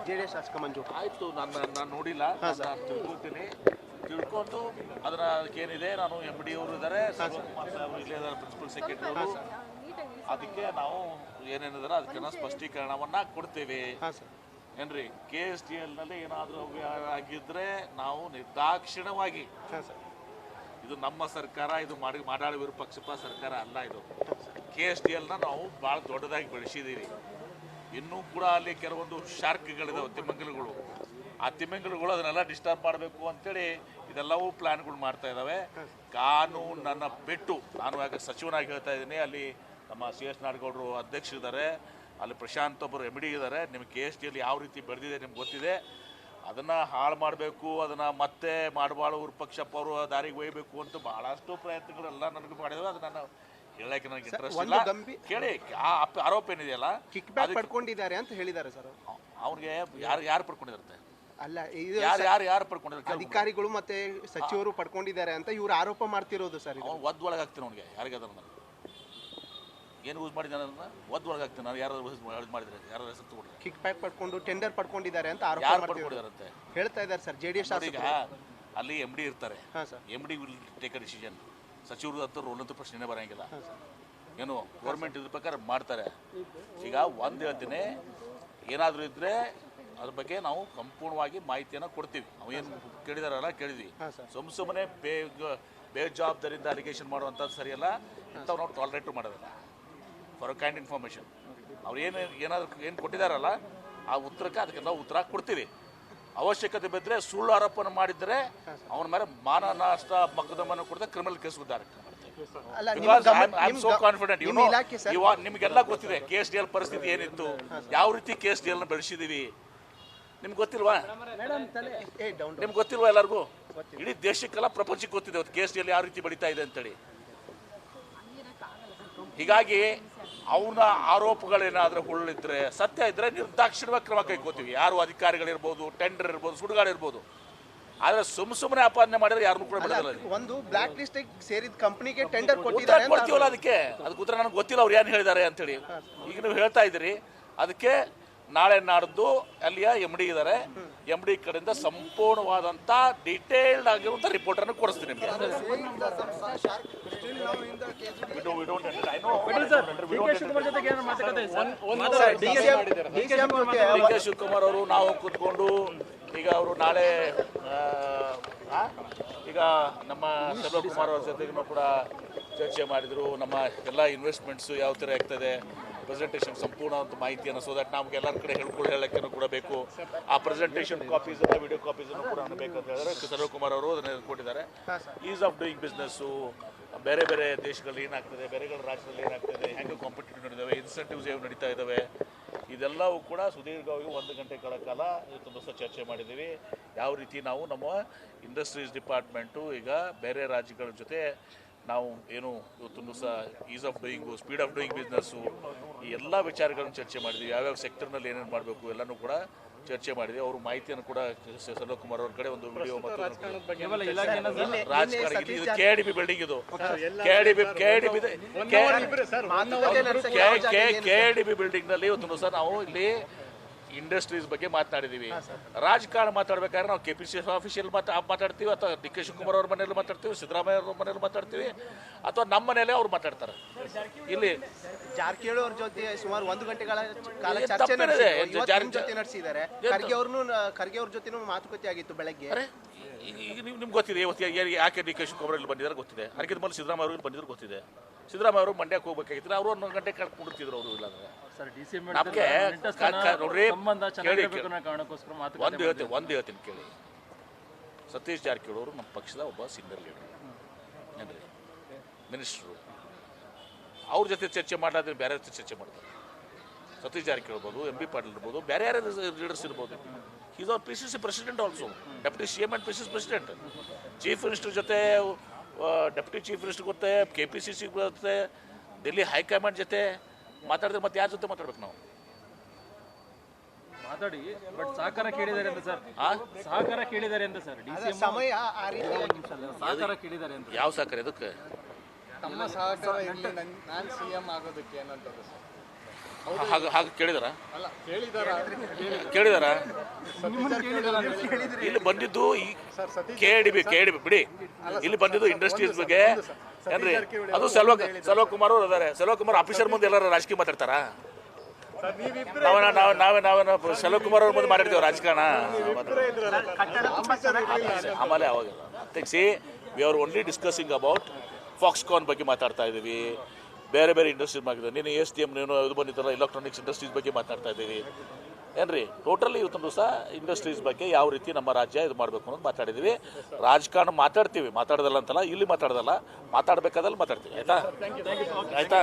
JDS ಶಾಸಕ ಮಂಜು. ಆಯಿತು, ನಾನು ನೋಡಿಲ್ಲ, ನಾನು ತಿಳ್ಕೊತೀನಿ. ತಿಳ್ಕೊಂಡು ಅದರ ಅದಕ್ಕೇನಿದೆ, ನಾನು MD ಅವರು ಇದ್ದಾರೆ, ಇಲ್ಲೇ ಇದ್ದಾರೆ ಪ್ರಿನ್ಸಿಪಲ್ ಸೆಕ್ರೆಟರಿ ಅವರು. ಅದಕ್ಕೆ ನಾವು ಏನೇನಿದ್ದಾರೆ ಅದಕ್ಕೆ ಸ್ಪಷ್ಟೀಕರಣವನ್ನು ಕೊಡ್ತೇವೆ ಏನ್ರಿ. KSTL ನಲ್ಲಿ ಏನಾದರೂ ಆಗಿದ್ರೆ ನಾವು ನಿರ್ದಾಕ್ಷಿಣ್ಯವಾಗಿ, ಇದು ನಮ್ಮ ಸರ್ಕಾರ, ಇದು ಮಾಡಾಳ ವಿರೂಪಾಕ್ಷಪ್ಪ ಸರ್ಕಾರ ಅಲ್ಲ, ಇದು KSTL ನಾವು ಭಾಳ ದೊಡ್ಡದಾಗಿ ಬೆಳೆಸಿದ್ದೀವಿ. ಇನ್ನೂ ಕೂಡ ಅಲ್ಲಿ ಕೆಲವೊಂದು ಶಾರ್ಕ್ಗಳಿದಾವೆ, ತಿಮ್ಮಂಗಲಗಳು. ಆ ತಿಮ್ಮಂಗಲಗಳು ಅದನ್ನೆಲ್ಲ ಡಿಸ್ಟರ್ಬ್ ಮಾಡಬೇಕು ಅಂತೇಳಿ ಇದೆಲ್ಲವೂ ಪ್ಲಾನ್ಗಳು ಮಾಡ್ತಾ ಇದ್ದಾವೆ. ಕಾನೂನನ್ನು ಬಿಟ್ಟು, ನಾನು ಯಾಕೆ ಸಚಿವನಾಗಿ ಹೇಳ್ತಾ ಇದ್ದೀನಿ, ಅಲ್ಲಿ ನಮ್ಮ CS ನಾಡಗೌಡರು ಅಧ್ಯಕ್ಷರಿದ್ದಾರೆ, ಅಲ್ಲಿ ಪ್ರಶಾಂತ್ ಒಬ್ಬರು MD ಇದ್ದಾರೆ. ನಿಮಗೆ KSTL ಯಾವ ರೀತಿ ಬೆಳೆದಿದೆ ನಿಮ್ಗೆ ಗೊತ್ತಿದೆ. ಅದನ್ನು ಹಾಳು ಮಾಡಬೇಕು, ಅದನ್ನು ಮತ್ತೆ ಮಾಡಬಾಳು ವಿರೂಪಾಕ್ಷಪ್ಪ ಅವರು ದಾರಿಗೆ ಒಯ್ಯಬೇಕು ಅಂತ ಭಾಳಷ್ಟು ಪ್ರಯತ್ನಗಳೆಲ್ಲ ನನಗೆ ಮಾಡಿದ್ವಿ. ಅದು ನಾನು ಹೇಳಕ್ಕೆ ನನಗೆ ಇಂಟ್ರೆಸ್ಟ್ ಇಲ್ಲ. ಕೇಳಿ, ಆ ಆರೋಪ ಏನಿದೆಯಲ್ಲ, ಕಿಕ್ ಬ್ಯಾಕ್ ಪಡ್ಕೊಂಡಿದ್ದಾರೆ ಅಂತ ಹೇಳಿದ್ದಾರೆ ಸರ್. ಅವ್ರಿಗೆ ಯಾರು ಪಡ್ಕೊಂಡಿದ್ದಾರೆ? ಅಲ್ಲ, ಯಾರು ಪಡ್ಕೊಂಡಿದ್ದಾರೆ? ಅಧಿಕಾರಿಗಳು ಮತ್ತೆ ಸಚಿವರು ಪಡ್ಕೊಂಡಿದ್ದಾರೆ ಅಂತ ಇವ್ರು ಆರೋಪ ಮಾಡ್ತಿರೋದು ಸರ್. ಅವ್ನು ಒಳಗೆ ಹಾಕ್ತೀನಿ ಅವ್ನಿಗೆ, ಯಾರಿಗಾದ್ರು ನಾನು ಏನು ಯೂಸ್ ಮಾಡಿದ್ದಾನೆ ಅದನ್ನ ಒಳಗೆ ಹಾಕ್ತೀನಿ. ನಾನು ಯಾರು ಮಾಡಿದ್ರೆ ಯಾರು ಹೆಸರು ತಗೊಂಡ್ರೆ ಕಿಕ್ ಬ್ಯಾಕ್ ಪಡ್ಕೊಂಡು ಟೆಂಡರ್ ಪಡ್ಕೊಂಡಿದ್ದಾರೆ ಅಂತ ಆರೋಪ ಪಡ್ಕೊಂಡಿದ್ದಾರಂತೆ ಹೇಳ್ತಾ ಇದ್ದಾರೆ ಸರ್ JDS ಶಾಸಕ. ಅಲ್ಲಿ MD ಇರ್ತಾರೆ, MD will take a decision. ಸಚಿವರು ಅಂತ ರೋಲ್ ಅಂತೂ ಪ್ರಶ್ನೆ ಬರೋಂಗಿಲ್ಲ. ಏನು ಗೌರ್ಮೆಂಟ್ ಇದ್ರ ಪ್ರಕಾರ ಮಾಡ್ತಾರೆ. ಈಗ ಒಂದು ಹೇಳ್ತೀನಿ, ಏನಾದರೂ ಇದ್ದರೆ ಅದ್ರ ಬಗ್ಗೆ ನಾವು ಸಂಪೂರ್ಣವಾಗಿ ಮಾಹಿತಿಯನ್ನು ಕೊಡ್ತೀವಿ. ಅವೇನು ಕೇಳಿದಾರಲ್ಲ ಕೇಳಿದ್ವಿ. ಸುಮ್ಮನೆ ಬೇಜವಾಬ್ದಾರಿಯಿಂದ ಅಲಿಗೇಷನ್ ಮಾಡುವಂಥದ್ದು ಸರಿಯಲ್ಲ. ಇಂಥವು ನಾವು ಟಾಲರೇಟ್ ಮಾಡೋದಿಲ್ಲ. ಫಾರ್ ಕೈಂಡ್ ಇನ್ಫಾರ್ಮೇಷನ್ ಅವ್ರು ಏನು ಕೊಟ್ಟಿದ್ದಾರಲ್ಲ ಆ ಉತ್ತರಕ್ಕೆ ಅದಕ್ಕೆಲ್ಲ ಉತ್ತರ ಕೊಡ್ತೀವಿ. ಅವಶ್ಯಕತೆ ಬಿದ್ದರೆ ಸುಳ್ಳು ಆರೋಪನ ಮಾಡಿದರೆ ಅವನ ಮೇಲೆ ಮಾನನಷ್ಟ ಮೊಕದ್ದಮೆಯನ್ನು ಕೊಡದೆ ಕ್ರಿಮಿನಲ್ ಕೇಸ್ ಡೈರೆಕ್ಟ್ ಕಾನ್ಫಿಡೆಂಟ್. ನಿಮಗೆಲ್ಲ ಗೊತ್ತಿದೆ KSTL ಪರಿಸ್ಥಿತಿ ಏನಿತ್ತು, ಯಾವ ರೀತಿ KSTL ನ ಬೆಳೆಸಿದೀವಿ. ನಿಮ್ಗೆ ಗೊತ್ತಿಲ್ವಾ? ನಿಮ್ಗೆ ಗೊತ್ತಿಲ್ವಾ? ಎಲ್ಲರಿಗೂ ಇಡೀ ದೇಶಕ್ಕೆಲ್ಲ ಪ್ರಪಂಚಕ್ಕೆ ಗೊತ್ತಿದೆ KSTL ಯಾವ ರೀತಿ ಬೆಳೀತಾ ಇದೆ ಅಂತೇಳಿ. ಹೀಗಾಗಿ ಅವನ ಆರೋಪಗಳೇನಾದರೂ ಹುಳ್ಳಿದ್ರೆ, ಸತ್ಯ ಇದ್ರೆ ನಿರ್ದಾಕ್ಷಿಣ್ಯವಾಗಿ ಕ್ರಮ ಕೈಗೋತೀವಿ. ಯಾರು ಅಧಿಕಾರಿಗಳಿರ್ಬೋದು, ಟೆಂಡರ್ ಇರ್ಬೋದು, ಸುಡುಗಾಡಿರ್ಬೋದು. ಆದರೆ ಸುಮ್ಮನೆ ಆಪಾದನೆ ಮಾಡಿದ್ರೆ ಯಾರನ್ನೂ ಕೂಡ ಬಿಡೋದಿಲ್ಲ. ಒಂದು ಬ್ಲಾಕ್ ಲಿಸ್ಟ್ ಸೇರಿದ ಕಂಪನಿಗೆ ಟೆಂಡರ್ ಕೊಡ್ತೀವಲ್ಲ, ಅದಕ್ಕೆ ಉತ್ತರ ನನಗೆ ಗೊತ್ತಿಲ್ಲ ಅವ್ರು ಏನು ಹೇಳಿದ್ದಾರೆ ಅಂತೇಳಿ. ಈಗ ನೀವು ಹೇಳ್ತಾ ಇದ್ದೀರಿ. ಅದಕ್ಕೆ ನಾಳೆ ನಾಡ್ದು ಅಲ್ಲಿಯ MD ಇದ್ದಾರೆ, MD ಕಡೆಯಿಂದ ಸಂಪೂರ್ಣವಾದಂಥ ಡೀಟೇಲ್ಡ್ ಆಗಿರುವಂಥ ರಿಪೋರ್ಟನ್ನು ಕೊಡಿಸ್ತೀನಿ ನಿಮಗೆ. DK ಶಿವಕುಮಾರ್ ಅವರು ನಾವು ಕೂತ್ಕೊಂಡು ಈಗ ಅವರು ನಾಳೆ ಈಗ ನಮ್ಮ ಸೆಲ್ವಕುಮಾರ್ ಅವ್ರ ಜೊತೆಗೂ ಕೂಡ ಚರ್ಚೆ ಮಾಡಿದರು. ನಮ್ಮ ಎಲ್ಲ ಇನ್ವೆಸ್ಟ್ಮೆಂಟ್ಸು ಯಾವ ಥರ ಆಗ್ತದೆ, ಪ್ರೆಸೆಂಟೇಷನ್ ಸಂಪೂರ್ಣ ಒಂದು ಮಾಹಿತಿಯನ್ನು, ಸೊ ದಟ್ ನಮ್ಗೆ ಎಲ್ಲರ ಕಡೆ ಹೇಳೋಕ್ಕೆ ಕೂಡ ಬೇಕು. ಆ ಪ್ರೆಸೆಂಟೇಷನ್ ಕಾಪೀಸನ್ನು, ವಿಡಿಯೋ ಕಾಪೀಸನ್ನು ಕೂಡ ಬೇಕಂತ ಹೇಳಿದ್ರೆ ಸೆಲ್ವಕುಮಾರ್ ಅವರು ಅದನ್ನು ಕೊಟ್ಟಿದ್ದಾರೆ. ಈಸ್ ಆಫ್ ಡೂಯಿಂಗ್ ಬಿಸ್ನೆಸ್ಸು, ಬೇರೆ ಬೇರೆ ದೇಶಗಳಲ್ಲಿ ಏನಾಗ್ತದೆ, ಬೇರೆ ರಾಜ್ಯದಲ್ಲಿ ಏನಾಗ್ತದೆ, ಹೆಂಗೆ ಕಾಂಪಿಟೇಟಿವ್ ನಡೀತಾವೆ, ಇನ್ಸೆಂಟಿವ್ಸ್ ಏನು ನಡೀತಾ ಇದ್ದಾವೆ, ಇದೆಲ್ಲವೂ ಕೂಡ ಸುದೀರ್ಘವಾಗಿ 1 ಗಂಟೆಗಳ ಕಾಲ ಇವತ್ತೊಂದು ದಿವಸ ಚರ್ಚೆ ಮಾಡಿದ್ದೀವಿ. ಯಾವ ರೀತಿ ನಾವು ನಮ್ಮ ಇಂಡಸ್ಟ್ರೀಸ್ ಡಿಪಾರ್ಟ್ಮೆಂಟು ಈಗ ಬೇರೆ ರಾಜ್ಯಗಳ ಜೊತೆ ನಾವು ಏನು ಇವತ್ತೊಂದು ದಿವಸ ease of doing, speed of doing business, ಈ ಎಲ್ಲ ವಿಚಾರಗಳನ್ನು ಚರ್ಚೆ ಮಾಡಿದ್ವಿ. ಯಾವ್ಯಾವ ಸೆಕ್ಟರ್ನಲ್ಲಿ ಏನೇನು ಮಾಡಬೇಕು ಎಲ್ಲನೂ ಕೂಡ ಚರ್ಚೆ ಮಾಡಿದ್ವಿ. ಅವರು ಮಾಹಿತಿಯನ್ನು ಕೂಡ ಸೆಲ್ವಕುಮಾರ್ ಅವ್ರ ಕಡೆ ಒಂದು ವಿಡಿಯೋ ಮತ್ತು ರಾಜಕಾರಣ ಇದು KDB ಬಿಲ್ಡಿಂಗ್, ಇದು KDB ಬಿಲ್ಡಿಂಗ್ ನಲ್ಲಿ ಇವತ್ತು ದಿವಸ ನಾವು ಇಲ್ಲಿ ಇಂಡಸ್ಟ್ರೀಸ್ ಬಗ್ಗೆ ಮಾತನಾಡಿದೀವಿ. ರಾಜಕಾರಣ ಮಾತಾಡ್ಬೇಕಾದ್ರೆ ನಾವು KPCC ಆಫೀಸಿಯಲ್ಲಿ ಮಾತಾಡ್ತೀವಿ, ಅಥವಾ DK ಶಿವಕುಮಾರ್ ಅವ್ರ ಮನೆಯಲ್ಲಿ ಮಾತಾಡ್ತೀವಿ, ಸಿದ್ದರಾಮಯ್ಯ ಅವ್ರ ಮನೆಯಲ್ಲಿ ಮಾತಾಡ್ತೀವಿ, ಅಥವಾ ನಮ್ಮ ಮನೆಯಲ್ಲೇ ಅವ್ರು ಮಾತಾಡ್ತಾರೆ. ಇಲ್ಲಿ ಜಾರಕಿಹೊಳಿ ಅವ್ರ ಜೊತೆ ಸುಮಾರು 1 ಗಂಟೆಗಳ ಕಾಲ ಚರ್ಚೆ ನಡೆಸಿದ್ದಾರೆ. ಖರ್ಗೆ ಅವ್ರ ಜೊತೆ ಮಾತುಕತೆ ಆಗಿತ್ತು ಬೆಳಗ್ಗೆ. ಈಗ ನಿಮ್ಗೆ ಗೊತ್ತಿದೆ ಇವತ್ತು ಯಾಕೆ DK ಶಿವಕುಮಾರ್ ಇಲ್ಲಿ ಬಂದಿದ್ದಾರೆ ಗೊತ್ತಿದೆ. ಅದಕ್ಕಿಂತ ಮೊದಲು ಸಿದ್ದರಾಮಯ್ಯ ಅವ್ರಿಗೆ ಬಂದಿದ್ರು ಗೊತ್ತಿದೆ. ಸಿದ್ದರಾಮಯ್ಯ ಅವರು ಮಂಡ್ಯಕ್ಕೆ ಹೋಗ್ಬೇಕಾಗಿತ್ತು, ಅವರು 1 ಗಂಟೆ ಕಳ್ಕೊಂಡಿದ್ರು. ಅವರು ಇಲ್ಲಾಂದ್ರೆ ಒಂದು ಹೇಳ್ತೀನಿ ಕೇಳಿ. ಸತೀಶ್ ಜಾರಕಿಹೊಳಿ ಅವರು ನಮ್ಮ ಪಕ್ಷದ ಒಬ್ಬ ಸೀನಿಯರ್ ಲೀಡರ್ ಏನ್ರಿ, ಮಿನಿಸ್ಟ್ರು. ಅವ್ರ ಜೊತೆ ಚರ್ಚೆ ಮಾಡಲಾದ್ರೆ ಬೇರೆ ಜೊತೆ ಚರ್ಚೆ ಮಾಡ್ತಾರೆ. ಸತೀಶ್ ಜಾರಕಿಹೊಳಿ ಇರ್ಬೋದು, MB ಪಾಟೀಲ್ ಇರ್ಬೋದು, ಬೇರೆ ಯಾರು ಲೀಡರ್ಸ್ ಇರ್ಬೋದು. Is our PCC president also, deputy CM and PCC president. Chief minister ಜೊತೆ, ಡೆಪ್ಯೂಟಿ ಚೀಫ್ ಮಿನಿಸ್ಟರ್ ಗೊತ್ತೆ, KPCC ಗೊತ್ತೆ, ಡೆಲ್ಲಿ ಹೈಕಮಾಂಡ್ ಜೊತೆ ಮಾತಾಡಿದ್ರೆ ಮತ್ತೆ ಯಾರ ಜೊತೆ ಮಾತಾಡ್ಬೇಕು ನಾವು? ಮಾತಾಡಿ, ಬಟ್ ಸಹಕಾರ ಕೇಳಿದ್ದಾರೆ ಅಂತ ಸರ್. ಸಹಕಾರ ಕೇಳಿದ್ದಾರೆ ಅಂತ ಸರ್. ಸಮಯ ಸಹಕಾರ ಕೇಳಿದ್ದಾರೆ ಅಂತ. ಯಾವ ಸಹಕಾರ? ಇದಕ್ಕೆ ತಮ್ಮ ಸಹಕಾರ ಇರಲಿ ನಾನು CM ಆಗೋದಕ್ಕೆ ಏನಂತದ್ದು ಸರ್? ಹಾಗೆ ಕೇಳಿದಾರ? ಅಲ್ಲ, ಕೇಳಿದಾರ? ಇಲ್ಲಿ ಬಂದಿದ್ದು KDB ಬಿಡಿ, ಇಲ್ಲಿ ಬಂದಿದ್ದು ಇಂಡಸ್ಟ್ರೀಸ್ ಬಗ್ಗೆ ಏನ್ರಿ? ಅದು ಸೆಲ್ವಕುಮಾರ್ ಅವರು ಇದಾರೆ. ಸೆಲ್ವಕುಮಾರ್ ಆಫೀಸರ್ ಮುಂದೆ ಎಲ್ಲರೂ ರಾಜಕೀಯ ಮಾತಾಡ್ತಾರ? ನಾವೇನ ಸೆಲ್ವಕುಮಾರ್ ಅವ್ರ ಮುಂದೆ ಮಾತಾಡ್ತೀವಿ ರಾಜಕಾರಣ? ಆಮೇಲೆ ಅವಾಗ ತೆಗ್ಸಿ we are only discussing about Foxconn ಬಗ್ಗೆ ಮಾತಾಡ್ತಾ ಇದ್ದೀವಿ, ಬೇರೆ ಬೇರೆ ಇಂಡಸ್ಟ್ರೀಸ್ ಮಾಡಿದ್ದೀವಿ. ನೀನು STM ನೀನು ಇದು ಬಂದಿದ್ದಲ್ಲ ಎಲೆಕ್ಟ್ರಾನಿಕ್ಸ್ ಇಂಡಸ್ಟ್ರೀಸ್ ಬಗ್ಗೆ ಮಾತಾಡ್ತಾ ಇದ್ದೀವಿ ಏನ್ರಿ? ಟೋಟಲಿ ಇವತ್ತೊಂದು ದಿವಸ ಇಂಡಸ್ಟ್ರೀಸ್ ಬಗ್ಗೆ ಯಾವ ರೀತಿ ನಮ್ಮ ರಾಜ್ಯ ಇದು ಮಾಡಬೇಕು ಅನ್ನೋದು ಮಾತಾಡಿದ್ದೀವಿ. ರಾಜಕಾರಣ ಮಾತಾಡ್ತೀವಿ, ಮಾತಾಡೋದಲ್ಲ ಅಂತಲ್ಲ, ಇಲ್ಲಿ ಮಾತಾಡೋದಲ್ಲ, ಮಾತಾಡ್ಬೇಕಾದಲ್ಲಿ ಮಾತಾಡ್ತೀವಿ. ಆಯ್ತಾ?